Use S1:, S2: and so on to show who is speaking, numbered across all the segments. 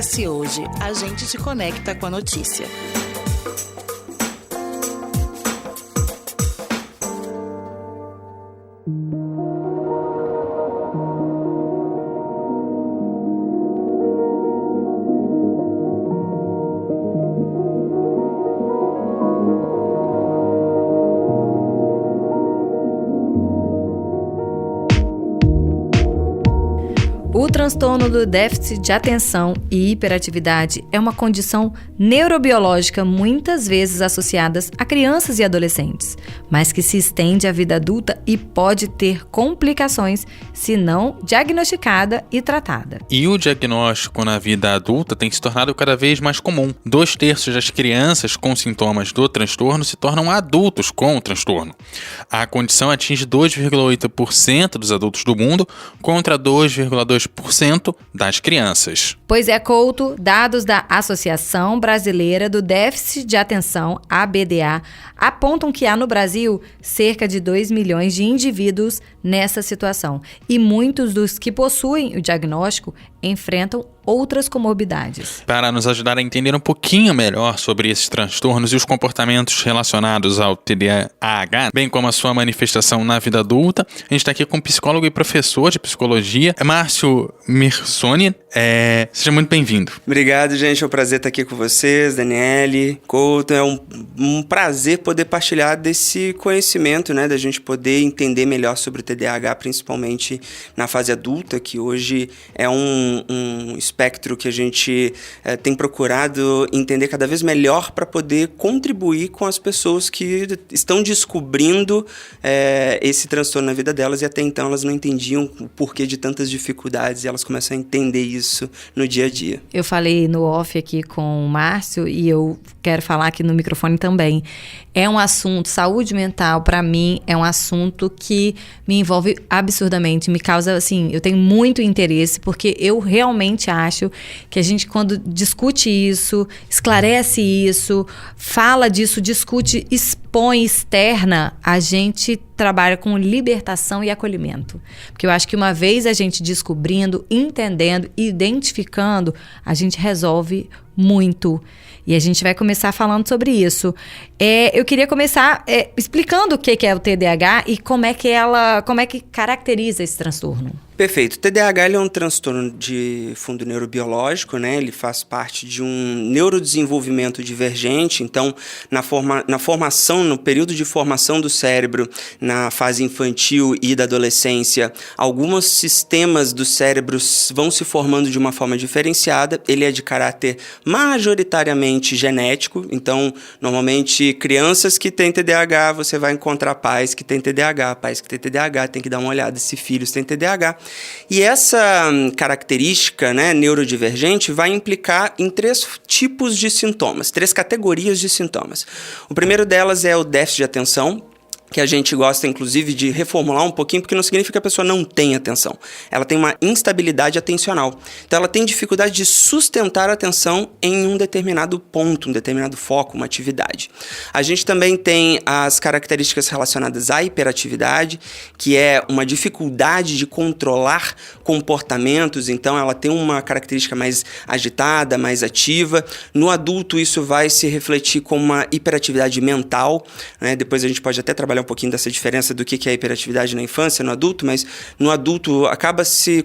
S1: acontece hoje? A gente te conecta com a notícia.
S2: O transtorno do déficit de atenção e hiperatividade é uma condição neurobiológica muitas vezes associada a crianças e adolescentes, mas que se estende à vida adulta e pode ter complicações se não diagnosticada e tratada.
S3: E o diagnóstico na vida adulta tem se tornado cada vez mais comum. 2/3 das crianças com sintomas do transtorno se tornam adultos com o transtorno. A condição atinge 2,8% dos adultos do mundo contra 2,2% das crianças.
S2: Pois é, Couto, dados da Associação Brasileira do Déficit de Atenção, ABDA, apontam que há no Brasil cerca de 2 milhões de indivíduos nessa situação. E muitos dos que possuem o diagnóstico enfrentam outras comorbidades.
S3: Para nos ajudar a entender um pouquinho melhor sobre esses transtornos e os comportamentos relacionados ao TDAH, bem como a sua manifestação na vida adulta, a gente está aqui com o psicólogo e professor de psicologia, Márcio Mirsoni. Seja muito bem-vindo.
S4: Obrigado, gente. É um prazer estar aqui com vocês, Daniele, Couto. É um prazer poder partilhar desse conhecimento, né, da gente poder entender melhor sobre o TDAH, principalmente na fase adulta, que hoje é um espectro que a gente tem procurado entender cada vez melhor para poder contribuir com as pessoas que estão descobrindo esse transtorno na vida delas, e até então elas não entendiam o porquê de tantas dificuldades, e elas começam a entender isso no dia a dia.
S2: Eu falei no off aqui com o Márcio e eu quero falar aqui no microfone também. É um assunto, saúde mental, para mim, é um assunto que me envolve absurdamente, me causa, assim, eu tenho muito interesse, porque eu realmente acho que a gente, quando discute isso, esclarece isso, fala disso, discute, expõe, externa, a gente trabalha com libertação e acolhimento. Porque eu acho que uma vez a gente descobrindo, entendendo, identificando, a gente resolve muito. E a gente vai começar falando sobre isso. Eu queria começar explicando o que é o TDAH e como é que caracteriza esse transtorno.
S4: Perfeito. O TDAH ele é um transtorno de fundo neurobiológico, né? Ele faz parte de um neurodesenvolvimento divergente. Então, na formação, no período de formação do cérebro, na fase infantil e da adolescência, alguns sistemas do cérebro vão se formando de uma forma diferenciada. Ele é de caráter majoritariamente genético. Então, normalmente, crianças que têm TDAH, você vai encontrar pais que têm TDAH. Pais que têm TDAH, tem que dar uma olhada se filhos têm TDAH. E essa característica, né, neurodivergente vai implicar em 3 tipos de sintomas, 3 categorias de sintomas. O primeiro delas é o déficit de atenção, que a gente gosta, inclusive, de reformular um pouquinho, porque não significa que a pessoa não tem atenção. Ela tem uma instabilidade atencional. Então, ela tem dificuldade de sustentar a atenção em um determinado ponto, um determinado foco, uma atividade. A gente também tem as características relacionadas à hiperatividade, que é uma dificuldade de controlar comportamentos. Então, ela tem uma característica mais agitada, mais ativa. No adulto, isso vai se refletir como uma hiperatividade mental, né? Depois a gente pode até trabalhar um pouquinho dessa diferença do que é hiperatividade na infância, no adulto, mas no adulto acaba se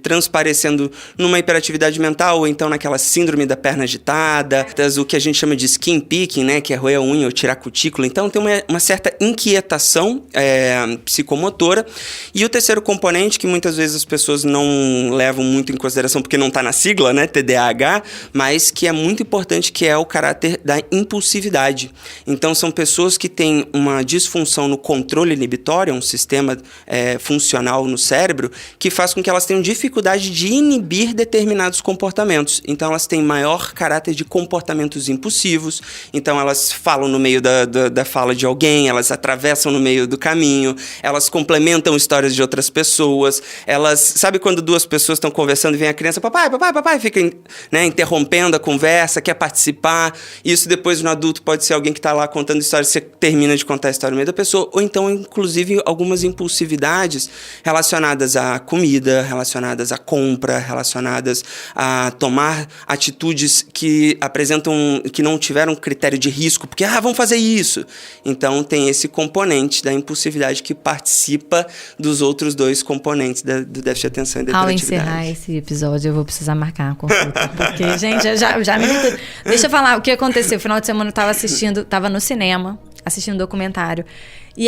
S4: transparecendo numa hiperatividade mental, ou então naquela síndrome da perna agitada, o que a gente chama de skin picking, né, que é roer a unha ou tirar a cutícula. Então tem uma certa inquietação psicomotora. E o terceiro componente, que muitas vezes as pessoas não levam muito em consideração porque não está na sigla, né, TDAH, mas que é muito importante, que é o caráter da impulsividade. Então são pessoas que têm uma disfunção no controle inibitório, um sistema funcional no cérebro, que faz com que elas tenham dificuldade de inibir determinados comportamentos. Então, elas têm maior caráter de comportamentos impulsivos. Então, elas falam no meio da fala de alguém, elas atravessam no meio do caminho, elas complementam histórias de outras pessoas, elas... Sabe quando 2 pessoas estão conversando e vem a criança, papai, fica, né, interrompendo a conversa, quer participar. Isso depois no adulto pode ser alguém que está lá contando histórias, você termina de simplesmente contar a história no meio da pessoa, ou então, inclusive, algumas impulsividades relacionadas à comida, relacionadas à compra, relacionadas a tomar atitudes que que não tiveram critério de risco, porque, vamos fazer isso. Então, tem esse componente da impulsividade que participa dos outros dois componentes do déficit de atenção e da hiperatividade.
S2: Ao encerrar esse episódio, eu vou precisar marcar uma consulta, porque, gente, já me... Deixa eu falar o que aconteceu. No final de semana eu tava no cinema, assistindo um documentário. E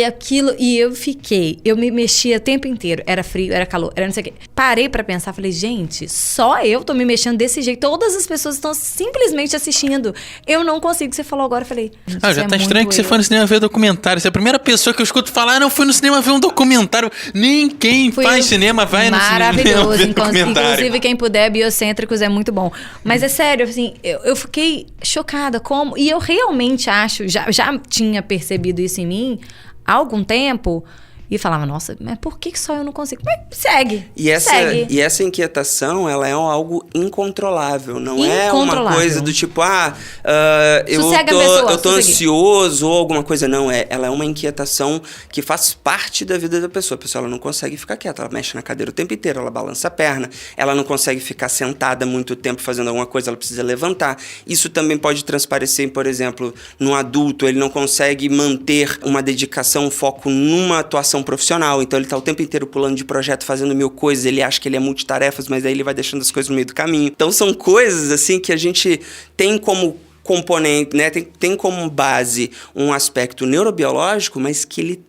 S2: eu me mexia o tempo inteiro. Era frio, era calor, era não sei o quê. Parei pra pensar, falei, gente, só eu tô me mexendo desse jeito. Todas as pessoas estão simplesmente assistindo. Eu não consigo. Você falou agora, eu falei...
S3: já tá estranho que você foi no cinema ver documentário. Você é a primeira pessoa que eu escuto falar, não, fui no cinema ver um documentário. Nem quem faz cinema vai no cinema ver documentário.
S2: Inclusive, quem puder, Biocêntricos é muito bom. Mas é sério, assim, eu fiquei chocada como... E eu realmente acho, já tinha percebido isso em mim há algum tempo, e falava, nossa, mas por que só eu não consigo? Mas segue.
S4: E essa inquietação, ela é algo incontrolável. Não é uma coisa do tipo, eu tô ansioso ou alguma coisa. Não, ela é uma inquietação que faz parte da vida da pessoa. A pessoa ela não consegue ficar quieta, ela mexe na cadeira o tempo inteiro, ela balança a perna, ela não consegue ficar sentada muito tempo fazendo alguma coisa, ela precisa levantar. Isso também pode transparecer, por exemplo, no adulto, ele não consegue manter uma dedicação, um foco numa atuação profissional, então ele tá o tempo inteiro pulando de projeto, fazendo 1000 coisas, ele acha que ele é multitarefas, mas aí ele vai deixando as coisas no meio do caminho. Então são coisas assim que a gente tem como componente, né, tem como base um aspecto neurobiológico, mas que ele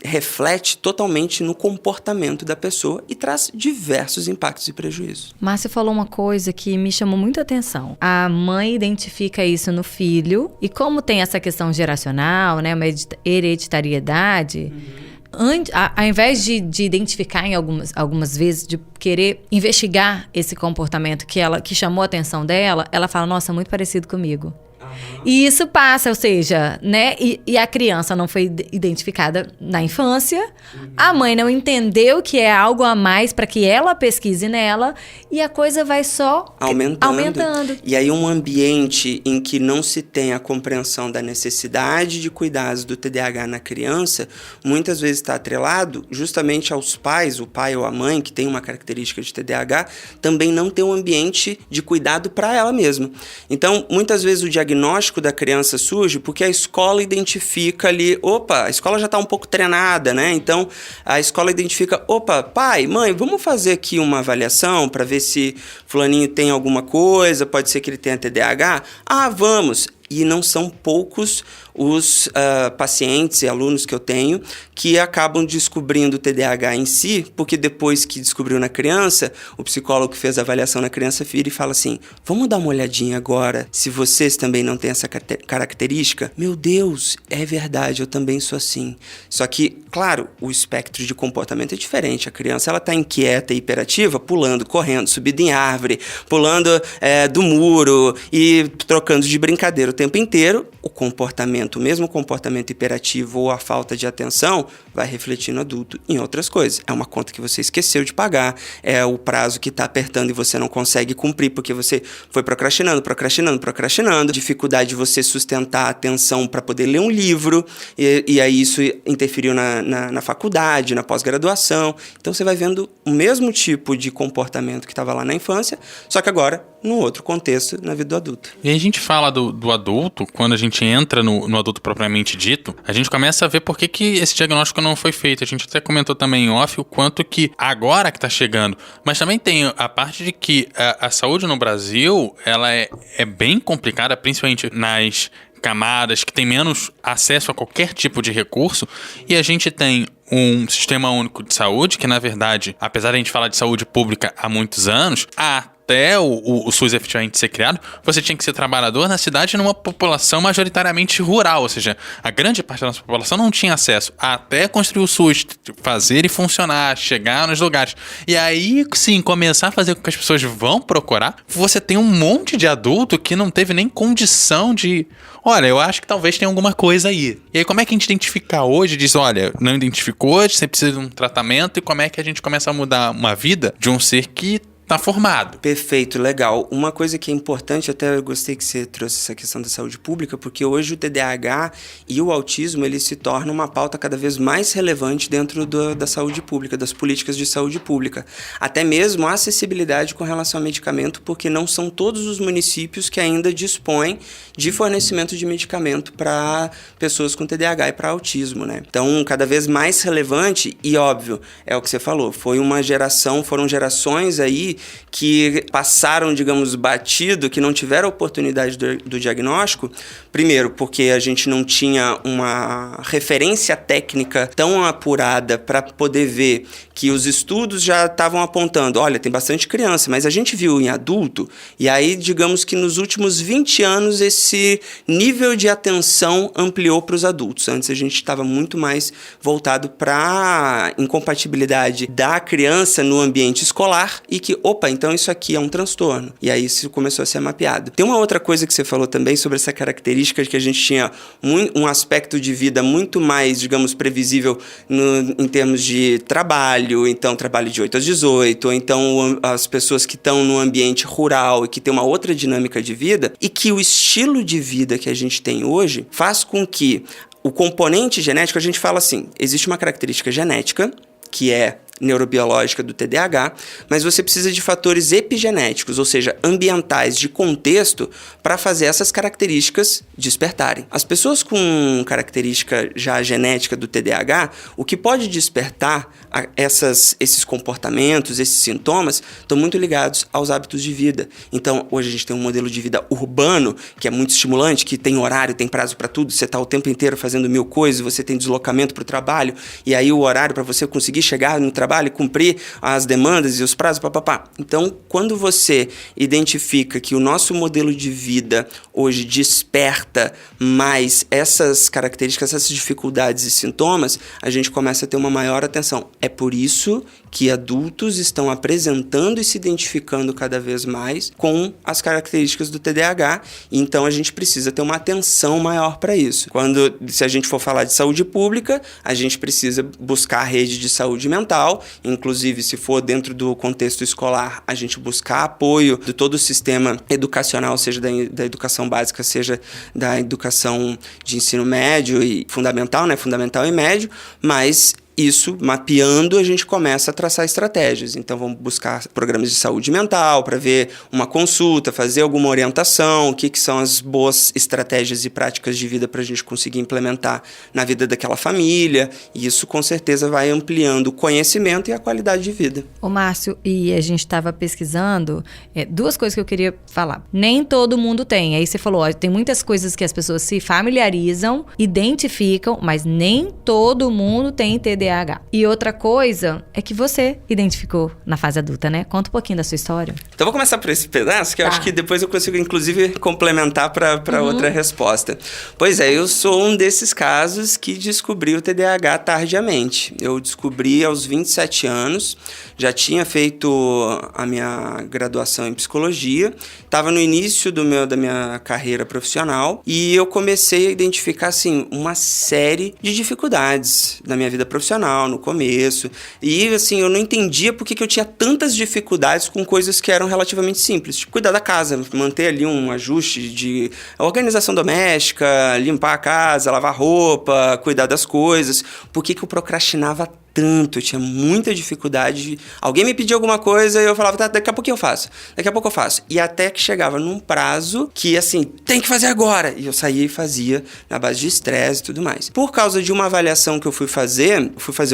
S4: reflete totalmente no comportamento da pessoa e traz diversos impactos e prejuízos.
S2: Márcia falou uma coisa que me chamou muita atenção. A mãe identifica isso no filho, e como tem essa questão geracional, né, uma hereditariedade, ao invés de identificar em algumas vezes, de querer investigar esse comportamento que chamou a atenção dela, ela fala, nossa, muito parecido comigo. E isso passa, ou seja, né? E a criança não foi identificada na infância, a mãe não entendeu que é algo a mais para que ela pesquise nela, e a coisa vai só aumentando.
S4: E aí um ambiente em que não se tem a compreensão da necessidade de cuidados do TDAH na criança, muitas vezes está atrelado justamente aos pais, o pai ou a mãe que tem uma característica de TDAH, também não tem um ambiente de cuidado para ela mesma. Então, muitas vezes o diagnóstico da criança surge porque a escola identifica ali, a escola já está um pouco treinada, né? Então, a escola identifica, pai, mãe, vamos fazer aqui uma avaliação para ver se fulaninho tem alguma coisa, pode ser que ele tenha TDAH? Vamos! E não são poucos os pacientes e alunos que eu tenho que acabam descobrindo o TDAH em si, porque depois que descobriu na criança, o psicólogo que fez a avaliação na criança vira e fala assim, vamos dar uma olhadinha agora, se vocês também não têm essa característica? Meu Deus, é verdade, eu também sou assim. Só que, claro, o espectro de comportamento é diferente. A criança ela está inquieta e hiperativa, pulando, correndo, subindo em árvore, pulando do muro e trocando de brincadeira o tempo inteiro. O mesmo comportamento hiperativo ou a falta de atenção vai refletir no adulto em outras coisas. É uma conta que você esqueceu de pagar, é o prazo que está apertando e você não consegue cumprir porque você foi procrastinando, dificuldade de você sustentar a atenção para poder ler um livro, e aí isso interferiu na faculdade, na pós-graduação. Então você vai vendo o mesmo tipo de comportamento que estava lá na infância, só que agora num outro contexto na vida do adulto.
S3: E aí a gente fala do adulto, quando a gente entra no adulto propriamente dito, a gente começa a ver por que esse diagnóstico não foi feito. A gente até comentou também em off o quanto que agora que tá chegando. Mas também tem a parte de que a saúde no Brasil, ela é bem complicada, principalmente nas camadas que têm menos acesso a qualquer tipo de recurso, e a gente tem um sistema único de saúde que, na verdade, apesar de a gente falar de saúde pública há muitos anos, até o SUS efetivamente ser criado, você tinha que ser trabalhador na cidade numa população majoritariamente rural, ou seja, a grande parte da nossa população não tinha acesso até construir o SUS, fazer e funcionar, chegar nos lugares. E aí, sim, começar a fazer com que as pessoas vão procurar, você tem um monte de adulto que não teve nem condição de... Olha, eu acho que talvez tenha alguma coisa aí. E aí, como é que a gente identifica hoje? Diz, olha, não identificou hoje, você precisa de um tratamento, e como é que a gente começa a mudar uma vida de um ser que tá formado.
S4: Perfeito, legal. Uma coisa que é importante, até eu gostei que você trouxe essa questão da saúde pública, porque hoje o TDAH e o autismo, eles se tornam uma pauta cada vez mais relevante dentro da saúde pública, das políticas de saúde pública. Até mesmo a acessibilidade com relação ao medicamento, porque não são todos os municípios que ainda dispõem de fornecimento de medicamento para pessoas com TDAH e para autismo, né? Então, cada vez mais relevante e óbvio, é o que você falou, foram gerações aí que passaram, digamos, batido, que não tiveram a oportunidade do diagnóstico, primeiro, porque a gente não tinha uma referência técnica tão apurada para poder ver que os estudos já estavam apontando, olha, tem bastante criança, mas a gente viu em adulto, e aí, digamos que nos últimos 20 anos esse nível de atenção ampliou para os adultos. Antes a gente estava muito mais voltado para a incompatibilidade da criança no ambiente escolar e que, então isso aqui é um transtorno. E aí isso começou a ser mapeado. Tem uma outra coisa que você falou também sobre essa característica de que a gente tinha um aspecto de vida muito mais, digamos, previsível em termos de trabalho, então trabalho de 8 às 18, ou então as pessoas que estão no ambiente rural e que tem uma outra dinâmica de vida, e que o estilo de vida que a gente tem hoje faz com que o componente genético, a gente fala assim, existe uma característica genética, que é neurobiológica do TDAH, mas você precisa de fatores epigenéticos, ou seja, ambientais de contexto, para fazer essas características despertarem. As pessoas com característica já genética do TDAH, o que pode despertar esses comportamentos, esses sintomas, estão muito ligados aos hábitos de vida. Então, hoje a gente tem um modelo de vida urbano, que é muito estimulante, que tem horário, tem prazo para tudo, você está o tempo inteiro fazendo 1000 coisas, você tem deslocamento para o trabalho, e aí o horário para você conseguir chegar no trabalho e cumprir as demandas e os prazos, papapá. Então, quando você identifica que o nosso modelo de vida hoje desperta mais essas características, essas dificuldades e sintomas, a gente começa a ter uma maior atenção. É por isso que adultos estão apresentando e se identificando cada vez mais com as características do TDAH, então a gente precisa ter uma atenção maior para isso. Se a gente for falar de saúde pública, a gente precisa buscar a rede de saúde mental, inclusive se for dentro do contexto escolar, a gente buscar apoio de todo o sistema educacional, seja da educação básica, seja da educação de ensino médio e fundamental, né? Fundamental e médio, mas isso, mapeando, a gente começa a traçar estratégias. Então, vamos buscar programas de saúde mental para ver uma consulta, fazer alguma orientação, o que são as boas estratégias e práticas de vida para a gente conseguir implementar na vida daquela família. E isso, com certeza, vai ampliando o conhecimento e a qualidade de vida.
S2: Ô, Márcio, e a gente estava pesquisando, duas coisas que eu queria falar. Nem todo mundo tem. Aí você falou, tem muitas coisas que as pessoas se familiarizam, identificam, mas nem todo mundo tem TDAH. E outra coisa é que você identificou na fase adulta, né? Conta um pouquinho da sua história.
S4: Então, vou começar por esse pedaço, que eu acho que depois eu consigo, inclusive, complementar para outra resposta. Pois é, eu sou um desses casos que descobri o TDAH tardiamente. Eu descobri aos 27 anos, já tinha feito a minha graduação em psicologia, estava no início da minha carreira profissional e eu comecei a identificar, assim, uma série de dificuldades na minha vida profissional, no começo, e assim, eu não entendia por que eu tinha tantas dificuldades com coisas que eram relativamente simples, tipo cuidar da casa, manter ali um ajuste de organização doméstica, limpar a casa, lavar roupa, cuidar das coisas. Por que eu procrastinava tanto? Eu tinha muita dificuldade. Alguém me pedia alguma coisa e eu falava, tá, daqui a pouco eu faço. E até que chegava num prazo que, assim, tem que fazer agora. E eu saía e fazia na base de estresse e tudo mais. Por causa de uma avaliação que eu fui fazer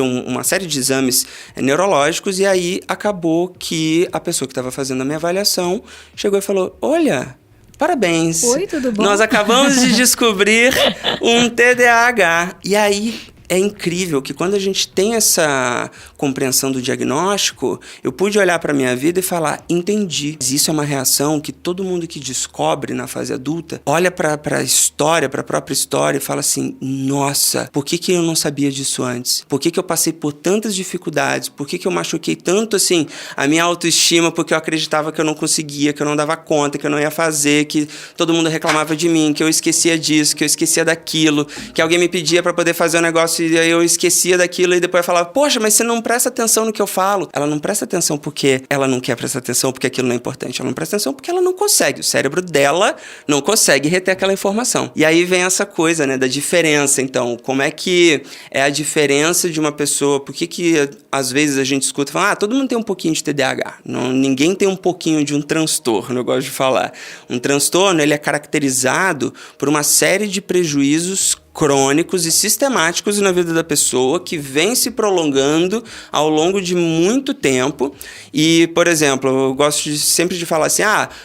S4: uma série de exames neurológicos e aí acabou que a pessoa que estava fazendo a minha avaliação chegou e falou, olha, parabéns.
S2: Oi, tudo bom?
S4: Nós acabamos de descobrir um TDAH. E aí é incrível que quando a gente tem essa compreensão do diagnóstico, eu pude olhar para a minha vida e falar, entendi. Isso é uma reação que todo mundo que descobre na fase adulta olha para a história, para a própria história e fala assim, nossa, por que eu não sabia disso antes? Por que eu passei por tantas dificuldades? Por que eu machuquei tanto, assim, a minha autoestima porque eu acreditava que eu não conseguia, que eu não dava conta, que eu não ia fazer, que todo mundo reclamava de mim, que eu esquecia disso, que eu esquecia daquilo, que alguém me pedia para poder fazer um negócio negócio e aí eu esquecia daquilo e depois eu falava, poxa, mas você não presta atenção no que eu falo. Ela não presta atenção porque ela não quer prestar atenção, porque aquilo não é importante. Ela não presta atenção porque ela não consegue. O cérebro dela não consegue reter aquela informação. E aí vem essa coisa, né, da diferença. Então, como é que é a diferença de uma pessoa? Por que às vezes a gente escuta e fala, todo mundo tem um pouquinho de TDAH. Não, ninguém tem um pouquinho de um transtorno, eu gosto de falar. Um transtorno, ele é caracterizado por uma série de prejuízos crônicos e sistemáticos na vida da pessoa que vem se prolongando ao longo de muito tempo. E, por exemplo, eu gosto sempre de falar assim,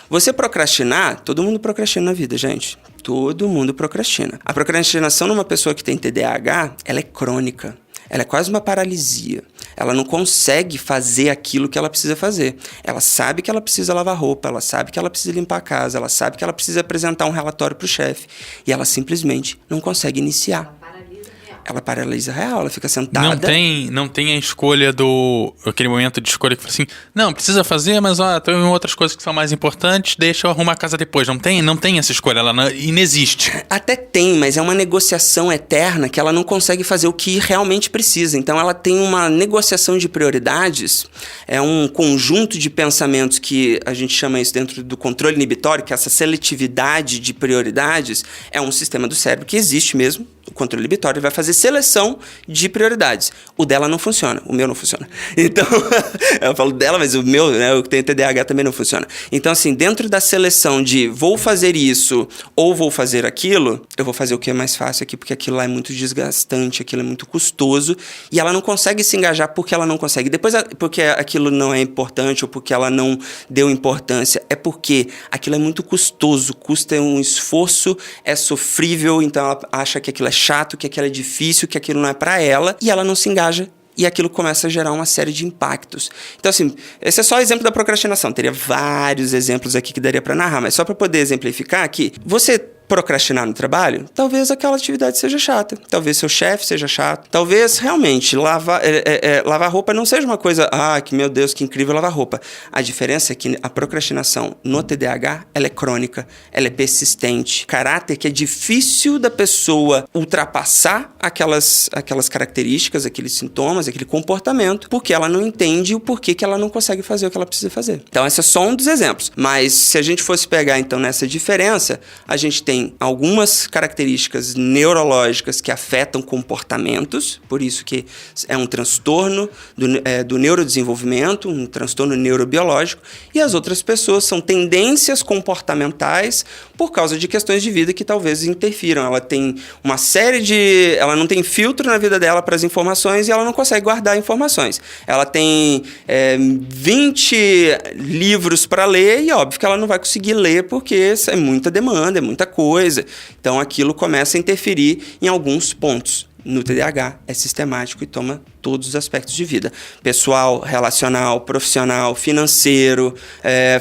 S4: você procrastinar, todo mundo procrastina na vida, gente. Todo mundo procrastina. A procrastinação numa pessoa que tem TDAH, ela é crônica. Ela é quase uma paralisia. Ela não consegue fazer aquilo que ela precisa fazer. Ela sabe que ela precisa lavar roupa, ela sabe que ela precisa limpar a casa, ela sabe que ela precisa apresentar um relatório para o chefe. E ela simplesmente não consegue iniciar. Ela paralisa real, ela fica sentada.
S3: Não tem a escolha aquele momento de escolha que fala assim, não, precisa fazer, mas tem outras coisas que são mais importantes, deixa eu arrumar a casa depois. Não tem essa escolha, ela não inexiste.
S4: Até tem, mas é uma negociação eterna que ela não consegue fazer o que realmente precisa. Então ela tem uma negociação de prioridades, é um conjunto de pensamentos que a gente chama isso dentro do controle inibitório, que essa seletividade de prioridades é um sistema do cérebro que existe mesmo. O controle inibitório vai fazer seleção de prioridades. O dela não funciona, o meu não funciona. Então, eu falo dela, mas o meu, né, eu que tenho TDAH também não funciona. Então, assim, dentro da seleção de vou fazer isso ou vou fazer aquilo, eu vou fazer o que é mais fácil aqui, porque aquilo lá é muito desgastante, aquilo é muito custoso, e ela não consegue se engajar porque ela não consegue. Depois, porque aquilo não é importante ou porque ela não deu importância, é porque aquilo é muito custoso, custa um esforço, é sofrível, então ela acha que aquilo é chato, que aquilo é difícil, que aquilo não é pra ela, e ela não se engaja. E aquilo começa a gerar uma série de impactos. Então, assim, esse é só o exemplo da procrastinação. Teria vários exemplos aqui que daria para narrar, mas só para poder exemplificar aqui, você procrastinar no trabalho, talvez aquela atividade seja chata, talvez seu chefe seja chato, talvez realmente lavar roupa não seja uma coisa, que meu Deus, que incrível lavar roupa. A diferença é que a procrastinação no TDAH, ela é crônica, ela é persistente, caráter que é difícil da pessoa ultrapassar aquelas características, aqueles sintomas, aquele comportamento, porque ela não entende o porquê que ela não consegue fazer o que ela precisa fazer. Então, esse é só um dos exemplos. Mas se a gente fosse pegar, então, nessa diferença, a gente tem algumas características neurológicas que afetam comportamentos, por isso que é um transtorno do neurodesenvolvimento, um transtorno neurobiológico, e as outras pessoas são tendências comportamentais por causa de questões de vida que talvez interfiram. Ela tem uma série ela não tem filtro na vida dela para as informações e ela não consegue guardar informações. Ela tem 20 livros para ler e óbvio que ela não vai conseguir ler porque é muita demanda, é muita coisa. Então aquilo começa a interferir em alguns pontos. No TDAH é sistemático e toma todos os aspectos de vida. Pessoal, relacional, profissional, financeiro,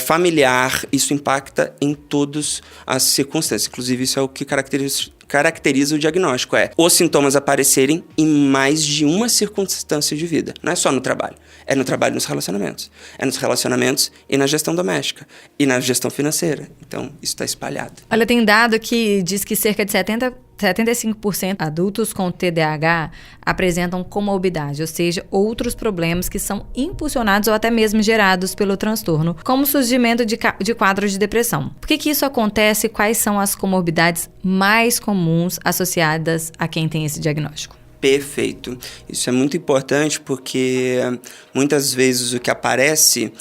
S4: familiar. Isso impacta em todas as circunstâncias. Inclusive, isso é o que caracteriza o diagnóstico. Os sintomas aparecerem em mais de uma circunstância de vida. Não é só no trabalho. É no trabalho e nos relacionamentos. É nos relacionamentos e na gestão doméstica. E na gestão financeira. Então, isso está espalhado.
S2: Olha, tem dado que diz que cerca de 75% adultos com TDAH apresentam comorbidade, ou seja, outros problemas que são impulsionados ou até mesmo gerados pelo transtorno, como o surgimento de quadros de depressão. Por que isso acontece e quais são as comorbidades mais comuns associadas a quem tem esse diagnóstico?
S4: Perfeito. Isso é muito importante porque muitas vezes o que aparece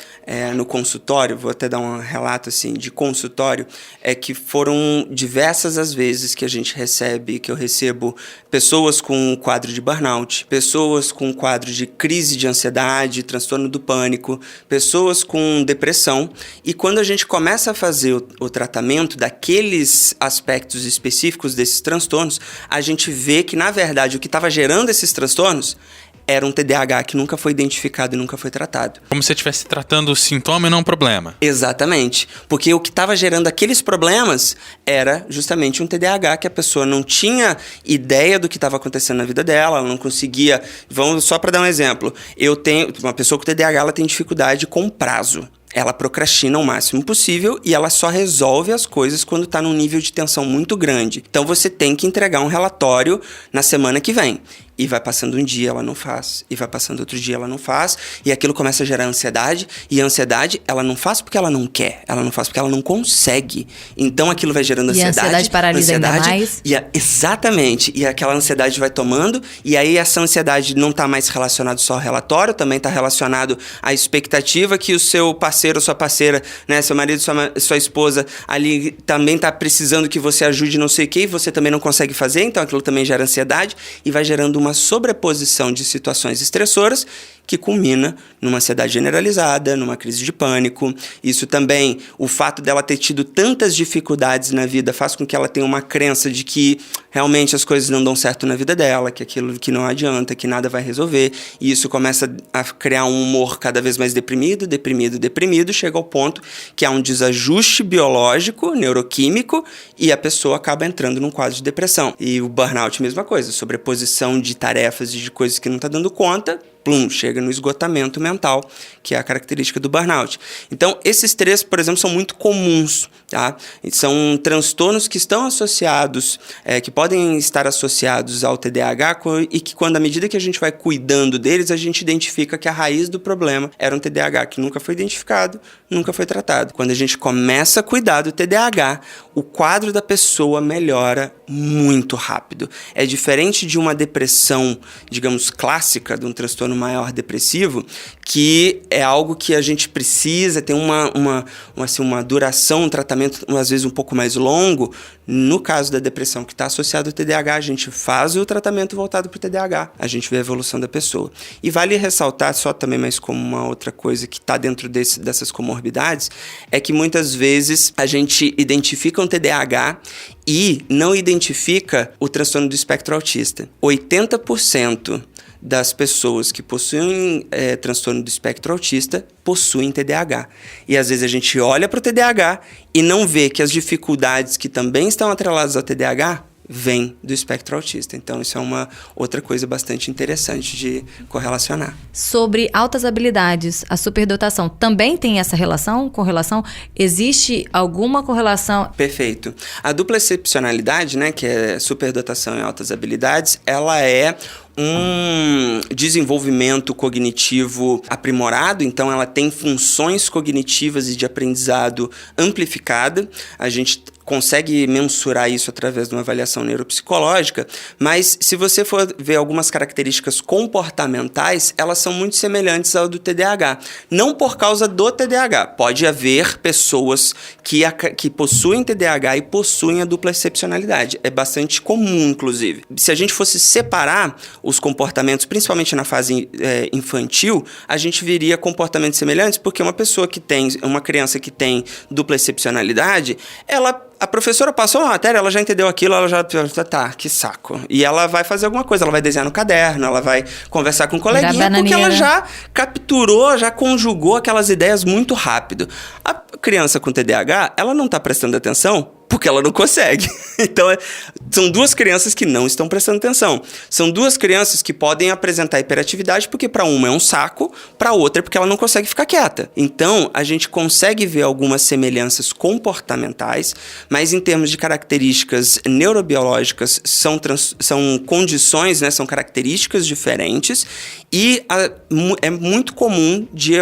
S4: no consultório, vou até dar um relato assim, de consultório, é que foram diversas as vezes que eu recebo pessoas com quadro de burnout, pessoas com quadro de crise de ansiedade, transtorno do pânico, pessoas com depressão, e quando a gente começa a fazer o tratamento daqueles aspectos específicos desses transtornos, a gente vê que, na verdade, o que estava gerando esses transtornos era um TDAH que nunca foi identificado e nunca foi tratado.
S3: Como se você estivesse tratando o sintoma e não o problema.
S4: Exatamente. Porque o que estava gerando aqueles problemas era justamente um TDAH que a pessoa não tinha ideia do que estava acontecendo na vida dela, ela não conseguia... Só para dar um exemplo. Uma pessoa com TDAH, ela tem dificuldade com prazo. Ela procrastina o máximo possível e ela só resolve as coisas quando está num nível de tensão muito grande. Então, você tem que entregar um relatório na semana que vem. E vai passando um dia, ela não faz. E vai passando outro dia, ela não faz. E aquilo começa a gerar ansiedade. E a ansiedade, ela não faz porque ela não quer. Ela não faz porque ela não consegue. Então, aquilo vai gerando ansiedade.
S2: E a ansiedade paralisa ainda mais.
S4: Exatamente. E aquela ansiedade vai tomando. E aí, essa ansiedade não está mais relacionada só ao relatório. Também está relacionado à expectativa que o seu parceiro, sua parceira, né, seu marido, sua esposa ali também está precisando que você ajude não sei o que. E você também não consegue fazer. Então, aquilo também gera ansiedade. E vai gerando uma sobreposição de situações estressoras que culmina numa ansiedade generalizada, numa crise de pânico. Isso também, o fato dela ter tido tantas dificuldades na vida faz com que ela tenha uma crença de que realmente as coisas não dão certo na vida dela, que aquilo que não adianta, que nada vai resolver. E isso começa a criar um humor cada vez mais deprimido, chega ao ponto que há um desajuste biológico, neuroquímico, e a pessoa acaba entrando num quadro de depressão. E o burnout, mesma coisa, sobreposição de tarefas e de coisas que não está dando conta, chega no esgotamento mental, que é a característica do burnout. Então, esses três, por exemplo, são muito comuns, tá? São transtornos que estão associados, que podem estar associados ao TDAH e que, à medida que a gente vai cuidando deles, a gente identifica que a raiz do problema era um TDAH que nunca foi identificado, nunca foi tratado. Quando a gente começa a cuidar do TDAH, o quadro da pessoa melhora muito rápido. É diferente de uma depressão, digamos, clássica, de um transtorno maior depressivo, que é algo que a gente precisa, tem uma duração, um tratamento às vezes um pouco mais longo. No caso da depressão que está associado ao TDAH, a gente faz o tratamento voltado para o TDAH, a gente vê a evolução da pessoa. E vale ressaltar, só também mais como uma outra coisa que está dentro dessas comorbidades, é que muitas vezes a gente identifica um TDAH e não identifica o transtorno do espectro autista. 80% das pessoas que possuem transtorno do espectro autista possuem TDAH. E às vezes a gente olha para o TDAH e não vê que as dificuldades que também estão atreladas ao TDAH vêm do espectro autista. Então, isso é uma outra coisa bastante interessante de correlacionar.
S2: Sobre altas habilidades, a superdotação também tem essa correlação? Existe alguma correlação?
S4: Perfeito. A dupla excepcionalidade, né, que é superdotação e altas habilidades, ela é um desenvolvimento cognitivo aprimorado, então ela tem funções cognitivas e de aprendizado amplificada. A gente consegue mensurar isso através de uma avaliação neuropsicológica, mas se você for ver algumas características comportamentais, elas são muito semelhantes ao do TDAH. Não por causa do TDAH. Pode haver pessoas que possuem TDAH e possuem a dupla excepcionalidade. É bastante comum, inclusive. Se a gente fosse separar os comportamentos, principalmente na fase infantil, a gente veria comportamentos semelhantes, porque uma criança que tem dupla excepcionalidade, a professora passou uma matéria, ela já entendeu aquilo, ela já... Tá, que saco. E ela vai fazer alguma coisa, ela vai desenhar no caderno, ela vai conversar com um coleguinha, porque ela já capturou, já conjugou aquelas ideias muito rápido. A criança com TDAH, ela não está prestando atenção porque ela não consegue. Então, são duas crianças que não estão prestando atenção. São duas crianças que podem apresentar hiperatividade porque para uma é um saco, para outra é porque ela não consegue ficar quieta. Então, a gente consegue ver algumas semelhanças comportamentais, mas em termos de características neurobiológicas, são condições, né, são características diferentes e é muito comum de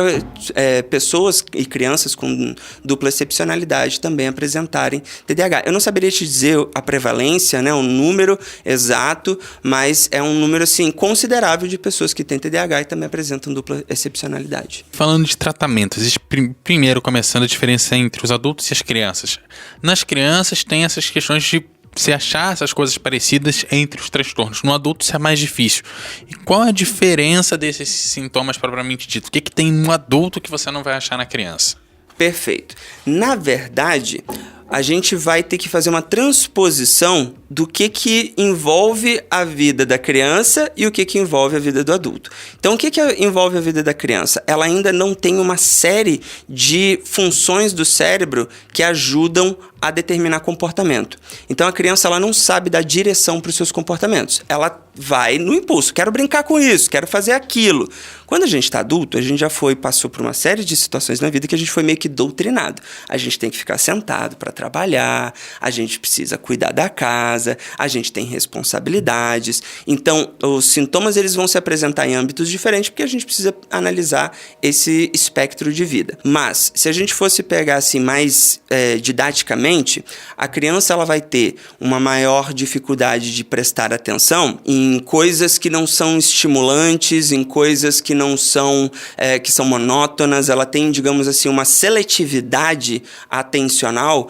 S4: pessoas e crianças com dupla excepcionalidade também apresentarem TDAH. Eu não saberia te dizer a prevalência, né, um número exato, mas é um número assim, considerável de pessoas que têm TDAH e também apresentam dupla excepcionalidade.
S3: Falando de tratamento, existe primeiro começando a diferença entre os adultos e as crianças. Nas crianças tem essas questões de se achar essas coisas parecidas entre os transtornos. No adulto isso é mais difícil. E qual é a diferença desses sintomas propriamente dito? O que tem no adulto que você não vai achar na criança?
S4: Perfeito. Na verdade, a gente vai ter que fazer uma transposição do que envolve a vida da criança e o que envolve a vida do adulto. Então, o que envolve a vida da criança? Ela ainda não tem uma série de funções do cérebro que ajudam a determinar comportamento. Então a criança ela não sabe dar direção para os seus comportamentos. Ela vai no impulso, quero brincar com isso, quero fazer aquilo. Quando a gente está adulto, a gente já passou por uma série de situações na vida que a gente foi meio que doutrinado. A gente tem que ficar sentado para trabalhar, a gente precisa cuidar da casa, a gente tem responsabilidades. Então, os sintomas eles vão se apresentar em âmbitos diferentes porque a gente precisa analisar esse espectro de vida. Mas, se a gente fosse pegar assim mais didaticamente, a criança ela vai ter uma maior dificuldade de prestar atenção em coisas que não são estimulantes, em coisas que não são, que são monótonas. Ela tem, digamos assim, uma seletividade atencional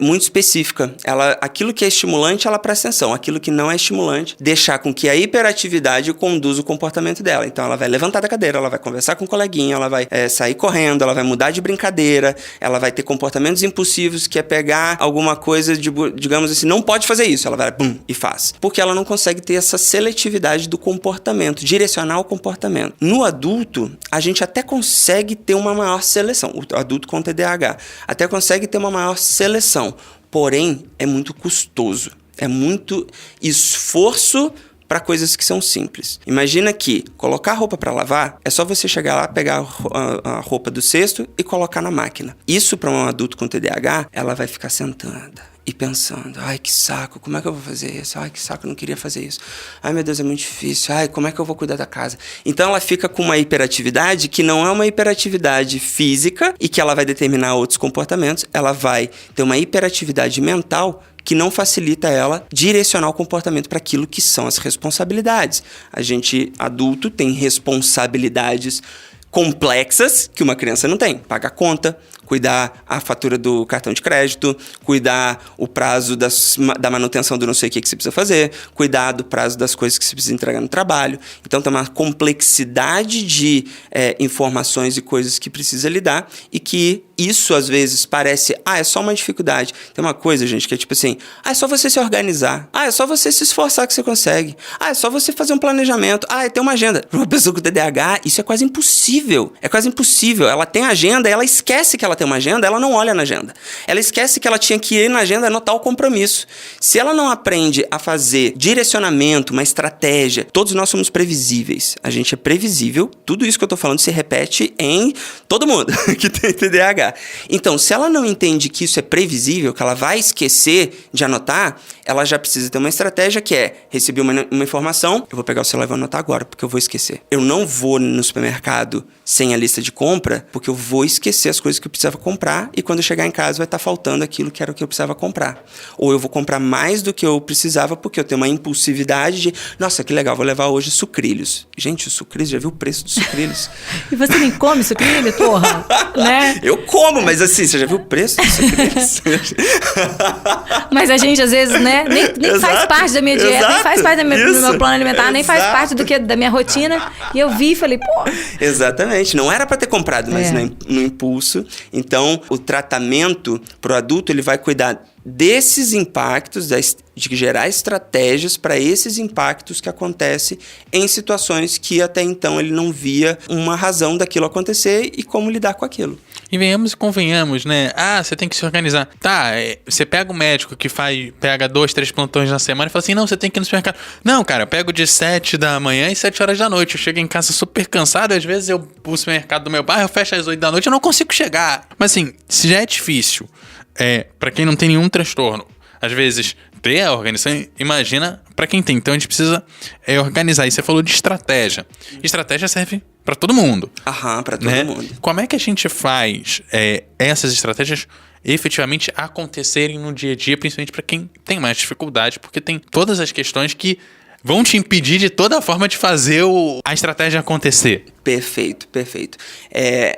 S4: muito específica. Aquilo que é estimulante, ela presta atenção. Aquilo que não é estimulante, deixar com que a hiperatividade conduza o comportamento dela. Então, ela vai levantar da cadeira, ela vai conversar com o coleguinha, ela vai sair correndo, ela vai mudar de brincadeira, ela vai ter comportamentos impulsivos, que é pegar alguma coisa, digamos assim, não pode fazer isso. Ela vai, bum, e faz. Porque ela não consegue ter essa seletividade do comportamento, direcionar o comportamento. No adulto, a gente até consegue ter uma maior seleção. O adulto com TDAH até consegue ter uma maior seleção. Porém, é muito custoso. É muito esforço para coisas que são simples. Imagina que colocar a roupa para lavar é só você chegar lá, pegar a roupa do cesto e colocar na máquina. Isso para um adulto com TDAH, ela vai ficar sentada e pensando, ai que saco, como é que eu vou fazer isso? Ai que saco, eu não queria fazer isso. Ai meu Deus, é muito difícil. Ai, como é que eu vou cuidar da casa? Então ela fica com uma hiperatividade que não é uma hiperatividade física e que ela vai determinar outros comportamentos. Ela vai ter uma hiperatividade mental que não facilita ela direcionar o comportamento para aquilo que são as responsabilidades. A gente, adulto, tem responsabilidades complexas que uma criança não tem. Pagar a conta, cuidar a fatura do cartão de crédito, cuidar o prazo da manutenção do não sei o que você precisa fazer, cuidar do prazo das coisas que você precisa entregar no trabalho. Então tem uma complexidade de informações e coisas que precisa lidar e que isso às vezes parece, é só uma dificuldade. Tem uma coisa, gente, que é tipo assim, é só você se organizar, é só você se esforçar que você consegue, é só você fazer um planejamento, é ter uma agenda. Para uma pessoa com TDAH, isso é quase impossível. É quase impossível. Ela tem agenda e ela esquece que ela tem uma agenda, ela não olha na agenda. Ela esquece que ela tinha que ir na agenda e anotar o compromisso. Se ela não aprende a fazer direcionamento, uma estratégia, todos nós somos previsíveis. A gente é previsível. Tudo isso que eu tô falando se repete em todo mundo que tem TDAH. Então, se ela não entende que isso é previsível, que ela vai esquecer de anotar, ela já precisa ter uma estratégia que é, recebi uma informação, eu vou pegar o celular e vou anotar agora, porque eu vou esquecer. Eu não vou no supermercado sem a lista de compra, porque eu vou esquecer as coisas que eu precisava comprar e quando eu chegar em casa vai estar faltando aquilo que era o que eu precisava comprar. Ou eu vou comprar mais do que eu precisava porque eu tenho uma impulsividade de, nossa, que legal, vou levar hoje sucrilhos. Gente, os sucrilhos, já viu o preço dos sucrilhos?
S2: E você nem come sucrilho, porra? Né?
S4: Eu como, mas assim, você já viu o preço dos sucrilhos?
S2: Mas a gente, às vezes, né, nem faz parte da minha dieta, nem faz parte do meu plano alimentar, nem faz parte da minha rotina. E eu vi e falei, pô...
S4: Exatamente. Não era para ter comprado, mas no impulso. Então, o tratamento pro adulto, ele vai cuidar desses impactos, de gerar estratégias para esses impactos que acontecem em situações que até então ele não via uma razão daquilo acontecer e como lidar com aquilo.
S3: E venhamos e convenhamos, né? Você tem que se organizar. Você pega o médico que pega 2, 3 plantões na semana e fala assim, não, você tem que ir no supermercado. Não, cara, eu pego de 7 da manhã e 7 horas da noite. Eu chego em casa super cansado, às vezes o supermercado do meu bairro fecha às 8 da noite, eu não consigo chegar. Mas assim, se já é difícil, pra quem não tem nenhum transtorno, às vezes ter a organização, imagina pra quem tem. Então a gente precisa organizar. E você falou de estratégia. Estratégia serve pra todo mundo.
S4: Pra todo mundo.
S3: Como é que a gente faz essas estratégias efetivamente acontecerem no dia a dia, principalmente pra quem tem mais dificuldade, porque tem todas as questões que vão te impedir de toda forma de fazer a estratégia acontecer.
S4: Perfeito.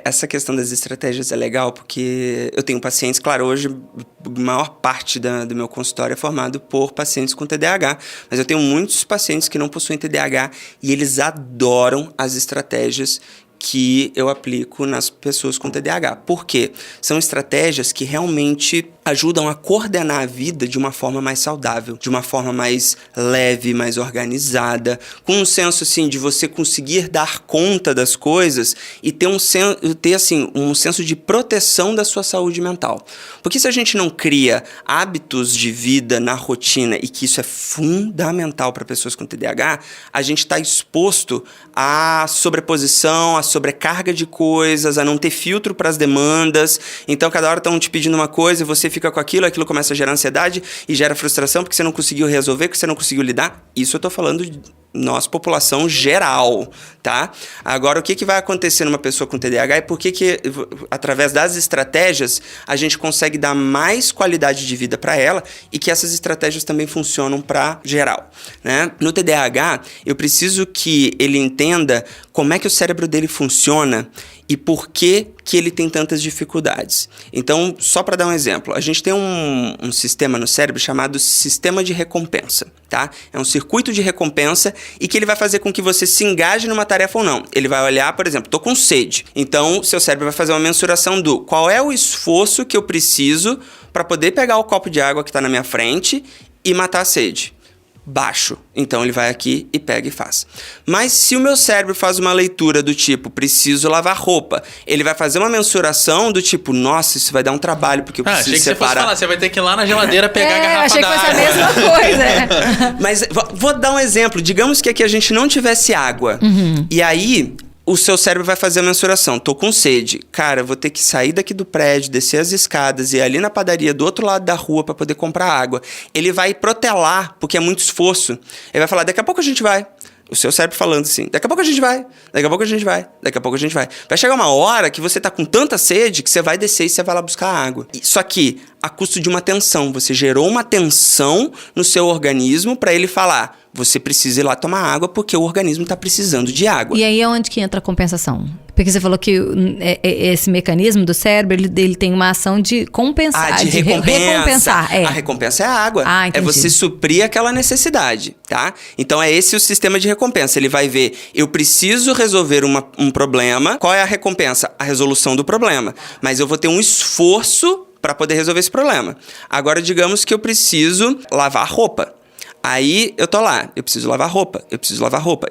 S4: Essa questão das estratégias é legal porque eu tenho pacientes, claro, hoje a maior parte do meu consultório é formado por pacientes com TDAH, mas eu tenho muitos pacientes que não possuem TDAH e eles adoram as estratégias que eu aplico nas pessoas com TDAH. Por quê? São estratégias que realmente ajudam a coordenar a vida de uma forma mais saudável, de uma forma mais leve, mais organizada, com um senso assim de você conseguir dar conta das coisas e ter um senso de proteção da sua saúde mental. Porque se a gente não cria hábitos de vida na rotina, e que isso é fundamental para pessoas com TDAH, a gente está exposto à sobreposição, à sobrecarga de coisas, a não ter filtro para as demandas. Então, cada hora estão te pedindo uma coisa e você fica com aquilo começa a gerar ansiedade e gera frustração porque você não conseguiu resolver, porque você não conseguiu lidar. Isso eu estou falando de nós, população geral, tá? Agora, o que vai acontecer numa pessoa com TDAH e por que, através das estratégias, a gente consegue dar mais qualidade de vida para ela e que essas estratégias também funcionam para geral, né? No TDAH, eu preciso que ele entenda como é que o cérebro dele funciona e por que ele tem tantas dificuldades. Então, só para dar um exemplo, a gente tem um sistema no cérebro chamado sistema de recompensa, tá? É um circuito de recompensa e que ele vai fazer com que você se engaje numa tarefa ou não. Ele vai olhar, por exemplo, tô com sede. Então, seu cérebro vai fazer uma mensuração do qual é o esforço que eu preciso para poder pegar o copo de água que está na minha frente e matar a sede. Baixo. Então ele vai aqui e pega e faz. Mas se o meu cérebro faz uma leitura do tipo, preciso lavar roupa, ele vai fazer uma mensuração do tipo, nossa, isso vai dar um trabalho, porque eu preciso
S3: achei que
S4: separar.
S3: Você fosse falar, você vai ter que ir lá na geladeira pegar a garrafa
S2: achei que fosse a mesma coisa.
S4: Mas vou dar um exemplo. Digamos que aqui a gente não tivesse água. E aí o seu cérebro vai fazer a mensuração. Tô com sede. Cara, vou ter que sair daqui do prédio, descer as escadas e ir ali na padaria do outro lado da rua para poder comprar água. Ele vai protelar, porque é muito esforço. Ele vai falar, daqui a pouco a gente vai. O seu cérebro falando assim, daqui a pouco a gente vai, daqui a pouco a gente vai, daqui a pouco a gente vai. Vai chegar uma hora que você tá com tanta sede que você vai descer e você vai lá buscar água. Só que a custo de uma tensão. Você gerou uma tensão no seu organismo para ele falar, você precisa ir lá tomar água porque o organismo está precisando de água.
S2: E aí é onde que entra a compensação? Porque você falou que esse mecanismo do cérebro, ele tem uma ação de compensar.
S4: De recompensar.
S2: É.
S4: A recompensa é a água.
S2: Entendi.
S4: É você suprir aquela necessidade, tá? Então é esse o sistema de recompensa. Ele vai ver, eu preciso resolver um problema. Qual é a recompensa? A resolução do problema. Mas eu vou ter um esforço para poder resolver esse problema. Agora, digamos que eu preciso lavar roupa. Aí eu tô lá, eu preciso lavar roupa,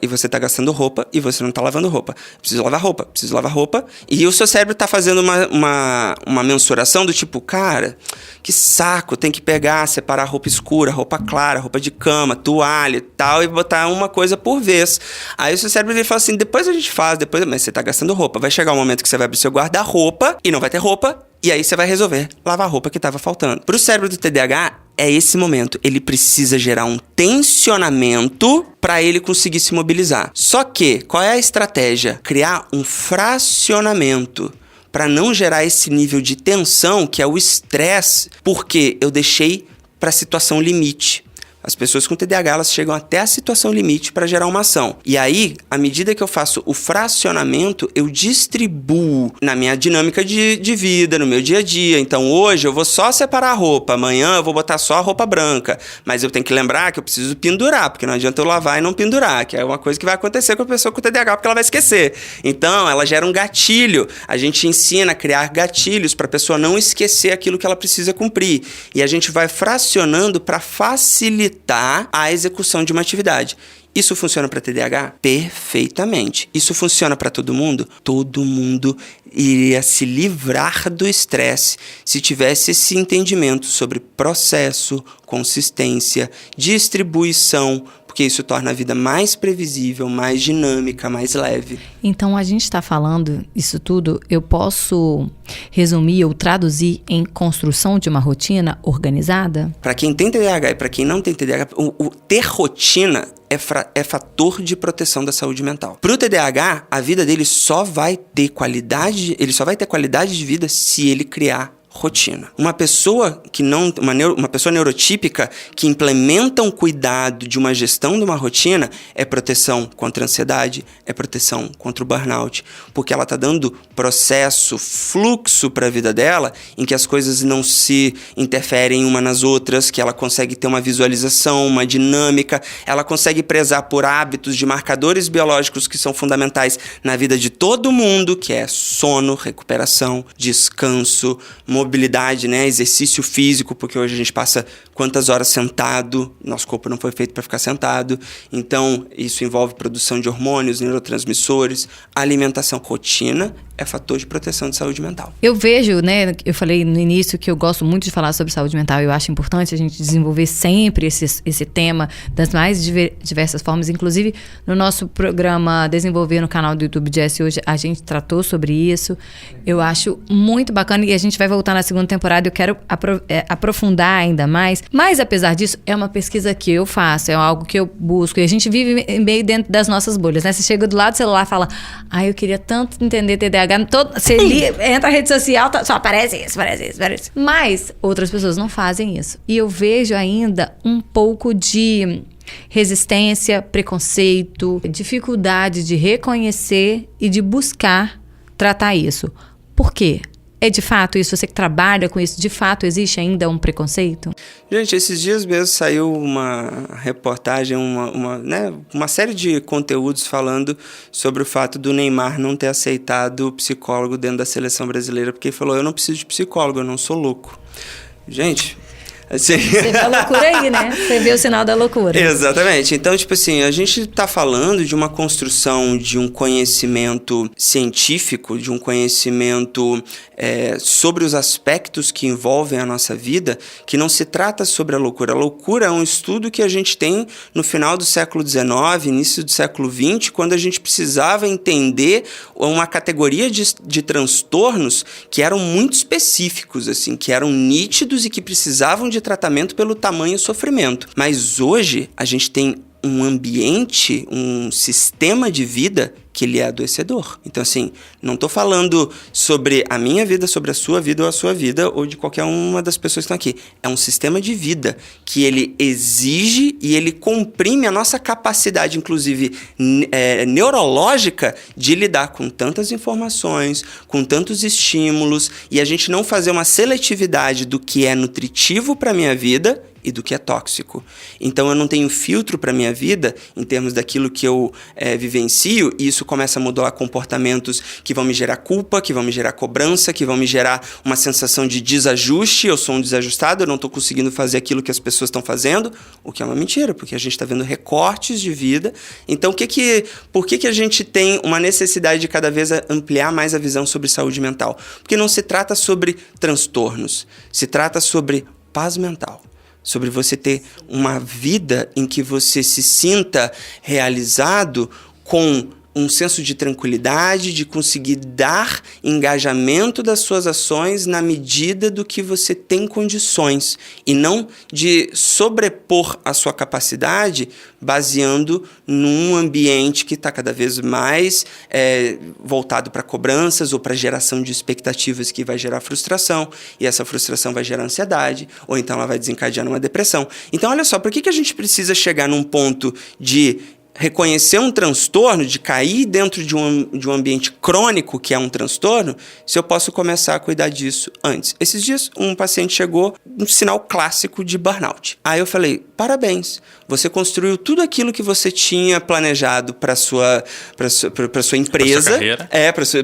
S4: e você tá gastando roupa e você não tá lavando roupa. Preciso lavar roupa, e o seu cérebro tá fazendo uma mensuração do tipo, cara, que saco, tem que pegar, separar roupa escura, roupa clara, roupa de cama, toalha e tal, e botar uma coisa por vez. Aí o seu cérebro ele fala assim, depois a gente faz, mas você tá gastando roupa. Vai chegar um momento que você vai abrir seu guarda-roupa e não vai ter roupa, e aí você vai resolver lavar a roupa que tava faltando. Pro cérebro do TDAH, é esse momento. Ele precisa gerar um tensionamento para ele conseguir se mobilizar. Só que, qual é a estratégia? Criar um fracionamento para não gerar esse nível de tensão, que é o estresse, porque eu deixei para a situação limite. As pessoas com TDAH, elas chegam até a situação limite para gerar uma ação. E aí, à medida que eu faço o fracionamento, eu distribuo na minha dinâmica de vida, no meu dia a dia. Então, hoje eu vou só separar a roupa, amanhã eu vou botar só a roupa branca. Mas eu tenho que lembrar que eu preciso pendurar, porque não adianta eu lavar e não pendurar, que é uma coisa que vai acontecer com a pessoa com TDAH, porque ela vai esquecer. Então, ela gera um gatilho. A gente ensina a criar gatilhos para a pessoa não esquecer aquilo que ela precisa cumprir. E a gente vai fracionando para facilitar a execução de uma atividade. Isso funciona para TDAH? Perfeitamente. Isso funciona para todo mundo? Todo mundo iria se livrar do estresse se tivesse esse entendimento sobre processo, consistência, distribuição, porque isso torna a vida mais previsível, mais dinâmica, mais leve.
S2: Então, a gente está falando isso tudo, eu posso resumir ou traduzir em construção de uma rotina organizada?
S4: Para quem tem TDAH e para quem não tem TDAH, o ter rotina é fator de proteção da saúde mental. Para o TDAH, a vida dele só vai ter qualidade de vida se ele criar rotina. Uma pessoa uma pessoa neurotípica que implementa um cuidado de uma gestão de uma rotina é proteção contra a ansiedade, é proteção contra o burnout, porque ela está dando processo, fluxo para a vida dela, em que as coisas não se interferem uma nas outras, que ela consegue ter uma visualização, uma dinâmica, ela consegue prezar por hábitos de marcadores biológicos que são fundamentais na vida de todo mundo, que é sono, recuperação, descanso, mobilidade, né? Exercício físico, porque hoje a gente passa quantas horas sentado, nosso corpo não foi feito para ficar sentado, então isso envolve produção de hormônios, neurotransmissores, alimentação, rotina é fator de proteção de saúde mental.
S2: Eu vejo, né, eu falei no início que eu gosto muito de falar sobre saúde mental, eu acho importante a gente desenvolver sempre esse tema das mais diversas formas, inclusive no nosso programa Desenvolver no canal do YouTube Jess, hoje a gente tratou sobre isso, eu acho muito bacana e a gente vai voltar na segunda temporada, eu quero aprofundar ainda mais, mas apesar disso, é uma pesquisa que eu faço, é algo que eu busco, e a gente vive meio dentro das nossas bolhas, né, você chega do lado do celular e fala, eu queria tanto entender TDAH, você entra na rede social, só aparece isso. Mas outras pessoas não fazem isso. E eu vejo ainda um pouco de resistência, preconceito, dificuldade de reconhecer e de buscar tratar isso. Por quê? É de fato isso? Você que trabalha com isso, de fato existe ainda um preconceito?
S4: Gente, esses dias mesmo saiu uma reportagem, uma série de conteúdos falando sobre o fato do Neymar não ter aceitado o psicólogo dentro da seleção brasileira, porque ele falou, eu não preciso de psicólogo, eu não sou louco. Gente... Assim...
S2: Você vê a loucura aí, né? Você vê o sinal da loucura.
S4: Exatamente. Então, tipo assim, a gente está falando de uma construção de um conhecimento científico, de um conhecimento sobre os aspectos que envolvem a nossa vida, que não se trata sobre a loucura. A loucura é um estudo que a gente tem no final do século XIX, início do século XX, quando a gente precisava entender uma categoria de transtornos que eram muito específicos, assim, que eram nítidos e que precisavam de tratamento pelo tamanho sofrimento. Mas hoje a gente tem um ambiente, um sistema de vida que ele é adoecedor. Então, assim, não estou falando sobre a minha vida, sobre a sua vida ou a sua vida, ou de qualquer uma das pessoas que estão aqui. É um sistema de vida que ele exige e ele comprime a nossa capacidade, inclusive neurológica, de lidar com tantas informações, com tantos estímulos, e a gente não fazer uma seletividade do que é nutritivo para a minha vida e do que é tóxico. Então, eu não tenho filtro para a minha vida em termos daquilo que eu vivencio, e isso começa a modular comportamentos que vão me gerar culpa, que vão me gerar cobrança, que vão me gerar uma sensação de desajuste, eu sou um desajustado, eu não estou conseguindo fazer aquilo que as pessoas estão fazendo, o que é uma mentira, porque a gente está vendo recortes de vida. Então, por que a gente tem uma necessidade de cada vez ampliar mais a visão sobre saúde mental? Porque não se trata sobre transtornos, se trata sobre paz mental. Sobre você ter uma vida em que você se sinta realizado com um senso de tranquilidade, de conseguir dar engajamento das suas ações na medida do que você tem condições, e não de sobrepor a sua capacidade baseando num ambiente que está cada vez mais voltado para cobranças ou para geração de expectativas, que vai gerar frustração, e essa frustração vai gerar ansiedade, ou então ela vai desencadear numa depressão. Então, olha só, por que a gente precisa chegar num ponto de reconhecer um transtorno, de cair dentro de um ambiente crônico, que é um transtorno, se eu posso começar a cuidar disso antes? Esses dias, um paciente chegou, um sinal clássico de burnout. Aí eu falei, parabéns, você construiu tudo aquilo que você tinha planejado para sua empresa.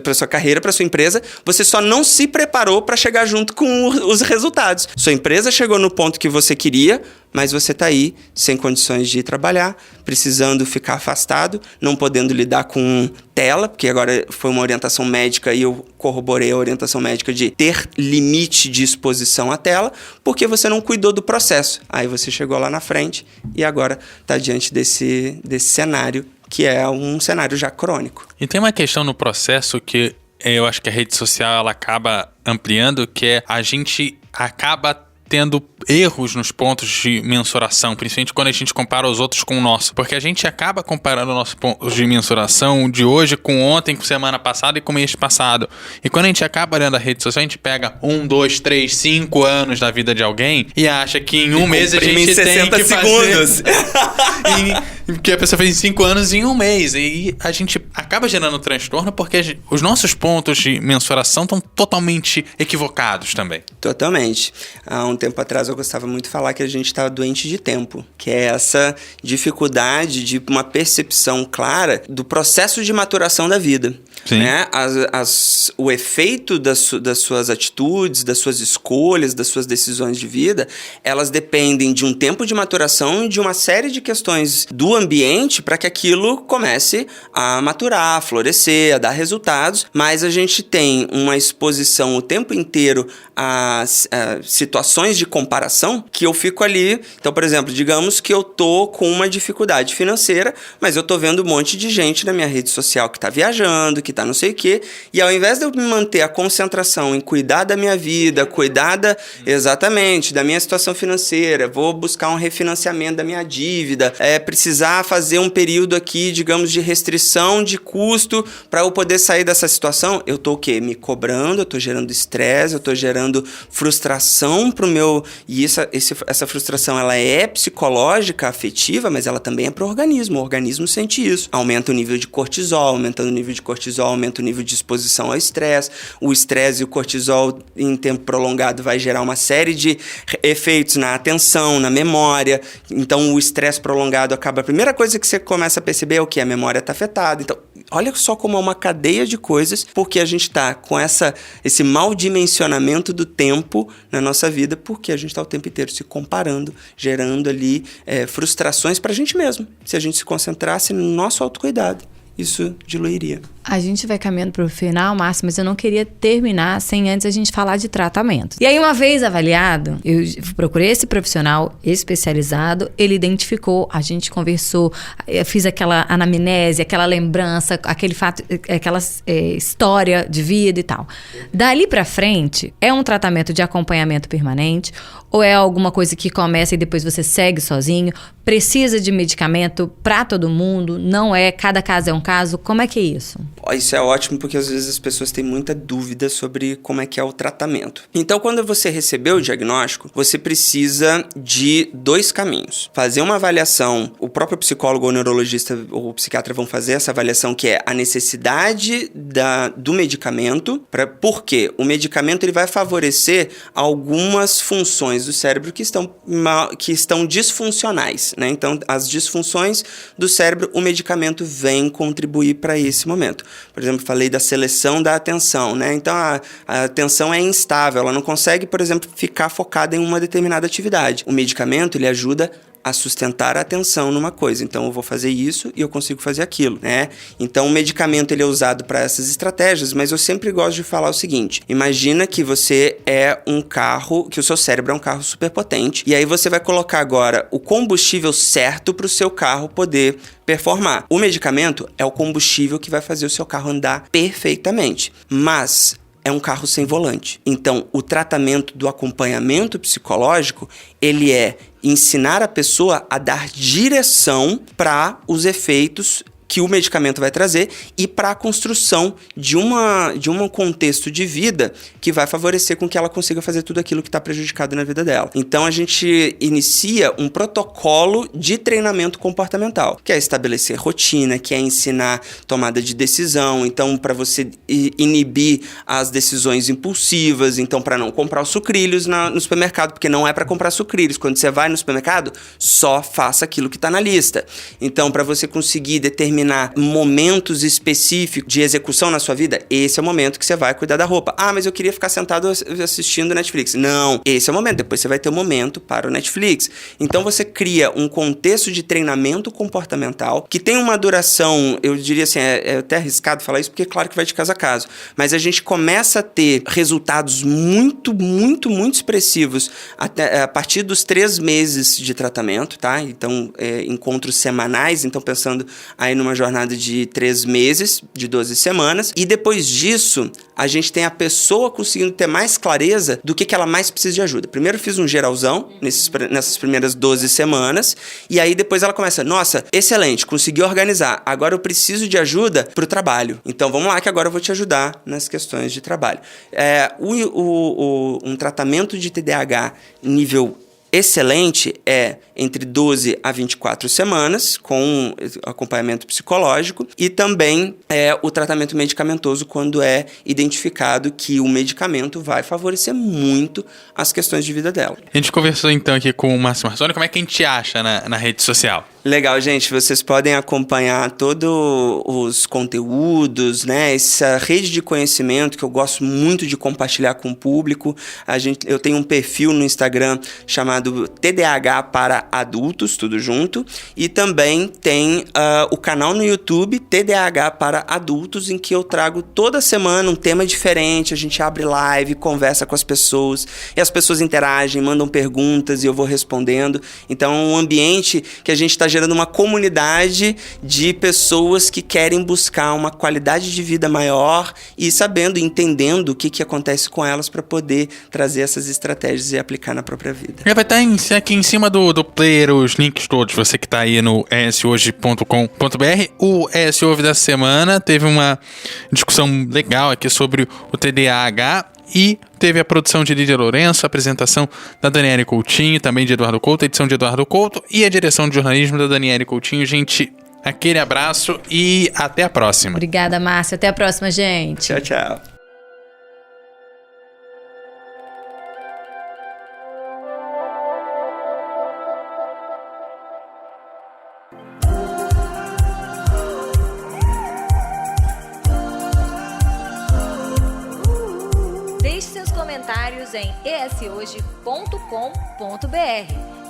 S4: Para sua carreira, para sua empresa. Você só não se preparou para chegar junto com os resultados. Sua empresa chegou no ponto que você queria, mas você está aí sem condições de ir trabalhar, precisando ficar afastado, não podendo lidar com tela, porque agora foi uma orientação médica e eu corroborei a orientação médica de ter limite de exposição à tela, porque você não cuidou do processo. Aí você chegou lá na frente e agora está diante desse cenário, que é um cenário já crônico.
S3: E tem uma questão no processo que eu acho que a rede social ela acaba ampliando, que é a gente acaba tendo erros nos pontos de mensuração, principalmente quando a gente compara os outros com o nosso. Porque a gente acaba comparando o nosso ponto de mensuração de hoje com ontem, com semana passada e com mês passado. E quando a gente acaba olhando a rede social, a gente pega 1, 2, 3, 5 anos da vida de alguém e acha que em um mês a gente tem que fazer... que a pessoa fez em 5 anos em um mês. E a gente acaba gerando transtorno porque os nossos pontos de mensuração estão totalmente equivocados também.
S4: Totalmente. Há um tempo atrás eu gostava muito de falar que a gente estava doente de tempo, que é essa dificuldade de uma percepção clara do processo de maturação da vida.
S3: Sim.
S4: Né? O efeito das suas atitudes, das suas escolhas, das suas decisões de vida, elas dependem de um tempo de maturação e de uma série de questões do ambiente para que aquilo comece a maturar, a florescer, a dar resultados, mas a gente tem uma exposição o tempo inteiro a situações de comparação que eu fico ali. Então, por exemplo, digamos que eu tô com uma dificuldade financeira, mas eu tô vendo um monte de gente na minha rede social que tá viajando, que tá não sei o quê, e ao invés de eu me manter a concentração em cuidar da minha vida, exatamente da minha situação financeira, vou buscar um refinanciamento da minha dívida, precisar fazer um período aqui, digamos, de restrição de custo para eu poder sair dessa situação, eu tô o quê? Me cobrando, eu tô gerando estresse, eu tô gerando frustração pro meu... E essa frustração, ela é psicológica, afetiva, mas ela também é pro organismo. O organismo sente isso. Aumenta o nível de cortisol, aumentando o nível de cortisol, aumenta o nível de exposição ao estresse. O estresse e o cortisol, em tempo prolongado, vai gerar uma série de efeitos na atenção, na memória. Então, o estresse prolongado acaba... A primeira coisa que você começa a perceber é o que? A memória está afetada. Então, olha só como é uma cadeia de coisas, porque a gente está com esse mau dimensionamento do tempo na nossa vida, porque a gente está o tempo inteiro se comparando, gerando ali frustrações para a gente mesmo. Se a gente se concentrasse no nosso autocuidado, isso diluiria.
S2: A gente vai caminhando para o final, Márcio, mas eu não queria terminar sem antes a gente falar de tratamento. E aí, uma vez avaliado, eu procurei esse profissional especializado, ele identificou, a gente conversou, eu fiz aquela anamnese, aquela lembrança, aquele fato, aquela história de vida e tal. Dali para frente, é um tratamento de acompanhamento permanente ou é alguma coisa que começa e depois você segue sozinho? Precisa de medicamento para todo mundo? Não é? Cada caso é um caso? Como é que é isso?
S4: Isso é ótimo porque às vezes as pessoas têm muita dúvida sobre como é que é o tratamento. Então, quando você recebeu o diagnóstico, você precisa de 2 caminhos. Fazer uma avaliação, o próprio psicólogo ou neurologista ou psiquiatra vão fazer essa avaliação, que é a necessidade do medicamento, porque o medicamento ele vai favorecer algumas funções do cérebro que estão disfuncionais, né? Então, as disfunções do cérebro, o medicamento vem contribuir para esse momento. Por exemplo, falei da seleção da atenção, né? Então, a atenção é instável, ela não consegue, por exemplo, ficar focada em uma determinada atividade. O medicamento, ele ajuda a sustentar a atenção numa coisa. Então, eu vou fazer isso e eu consigo fazer aquilo, né? Então, o medicamento ele é usado para essas estratégias, mas eu sempre gosto de falar o seguinte: imagina que você é um carro, que o seu cérebro é um carro superpotente, e aí você vai colocar agora o combustível certo para o seu carro poder performar. O medicamento é o combustível que vai fazer o seu carro andar perfeitamente, mas é um carro sem volante. Então, o tratamento do acompanhamento psicológico, ele é ensinar a pessoa a dar direção para os efeitos que o medicamento vai trazer e para a construção de um contexto de vida que vai favorecer com que ela consiga fazer tudo aquilo que está prejudicado na vida dela. Então, a gente inicia um protocolo de treinamento comportamental, que é estabelecer rotina, que é ensinar tomada de decisão, então, para você inibir as decisões impulsivas, então, para não comprar os sucrilhos no supermercado, porque não é para comprar sucrilhos. Quando você vai no supermercado, só faça aquilo que está na lista. Então, para você conseguir determinar momentos específicos de execução na sua vida, esse é o momento que você vai cuidar da roupa. Ah, mas eu queria ficar sentado assistindo Netflix. Não, esse é o momento. Depois você vai ter um momento para o Netflix. Então você cria um contexto de treinamento comportamental que tem uma duração, eu diria assim, é até arriscado falar isso, porque claro que vai de caso a caso, mas a gente começa a ter resultados muito, muito, muito expressivos a partir dos 3 meses de tratamento, tá? Então, encontros semanais, então pensando aí numa uma jornada de 3 meses, de 12 semanas, e depois disso, a gente tem a pessoa conseguindo ter mais clareza do que ela mais precisa de ajuda. Primeiro eu fiz um geralzão nessas primeiras 12 semanas, e aí depois ela começa, nossa, excelente, consegui organizar, agora eu preciso de ajuda pro trabalho. Então vamos lá que agora eu vou te ajudar nas questões de trabalho. Um tratamento de TDAH nível excelente é entre 12 a 24 semanas, com acompanhamento psicológico, e também o tratamento medicamentoso quando é identificado que o medicamento vai favorecer muito as questões de vida dela.
S3: A gente conversou então aqui com o Márcio Marzoni. Como é que a gente acha na rede social?
S4: Legal, gente. Vocês podem acompanhar todos os conteúdos, né? Essa rede de conhecimento que eu gosto muito de compartilhar com o público. Eu tenho um perfil no Instagram chamado TDAH para Adultos, tudo junto. E também tem o canal no YouTube TDAH para Adultos, em que eu trago toda semana um tema diferente. A gente abre live, conversa com as pessoas, e as pessoas interagem, mandam perguntas e eu vou respondendo. Então é um ambiente que a gente está gerando uma comunidade de pessoas que querem buscar uma qualidade de vida maior e sabendo, entendendo o que acontece com elas para poder trazer essas estratégias e aplicar na própria vida.
S3: Vai estar aqui em cima do player os links todos, você que está aí no eshoje.com.br. O ES Ouve da semana teve uma discussão legal aqui sobre o TDAH e teve a produção de Lídia Lourenço, a apresentação da Daniele Coutinho, também de Eduardo Couto, a edição de Eduardo Couto e a direção de jornalismo da Daniele Coutinho. Gente, aquele abraço e até a próxima.
S2: Obrigada, Márcia. Até a próxima, gente.
S4: Tchau, tchau.
S2: Comentários em eshoje.com.br.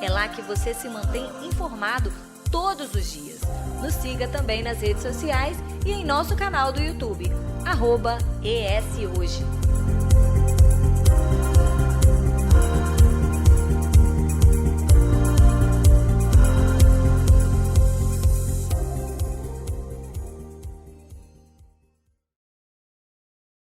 S2: É lá que você se mantém informado todos os dias. Nos siga também nas redes sociais e em nosso canal do YouTube, @eshoje.